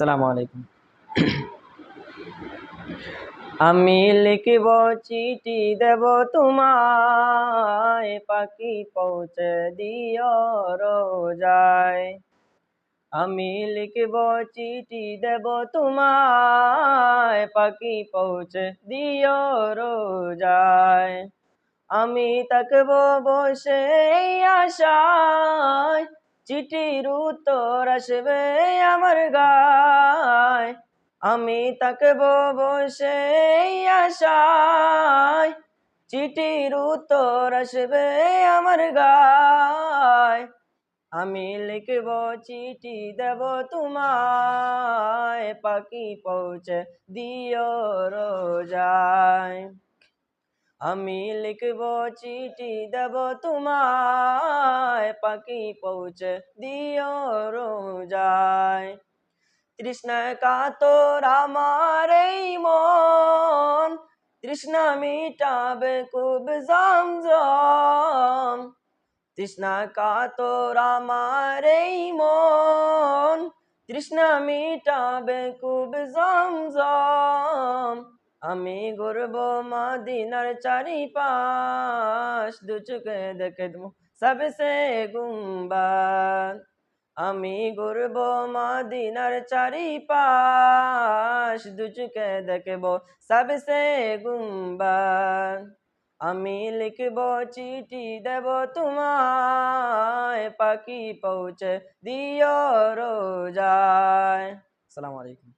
আসসালামু আলাইকুম। আমি লিখিব চিঠি দেব তোমায়, পাখি পৌঁছে দিও রোজায়। আমি লিখিব চিঠি দেব তোমায়, পাখি পৌঁছে দিও রোজায়। আমি থাকব বসে এই আশায়, চিঠির উত্তর আসবে আমার গায়। আমি থাকব বসে এই আশায়, চিঠির উত্তর আসবে আমার গায়। আমি লিখব চিঠি দেব তোমায়, পাখি পৌঁছে দিও রোজায়। আমি লিখব চিঠি দেব তোমায়, পাখি পৌঁছে দিও রোজায়। তৃষ্ণায় কাতর আমার এই মন, তৃষ্ণা মিটাবে খুব জমজম। তৃষ্ণা কাতর আমার এই মন, তৃষ্ণা মিটাবে খুব জমজম। আমি ঘুরব মদিনার চারিপাশ, দু চোখে দেখে দেব সবসে গুম্বাদ। আমি ঘুরব মদিনার চারিপাশ, দু চোখে দেখব সবসে গুম্বাদ। আমি লিখব চিঠি দেব তোমায়, পাখি পৌঁছে দিও রোজায়। আসসালামু আলাইকুম।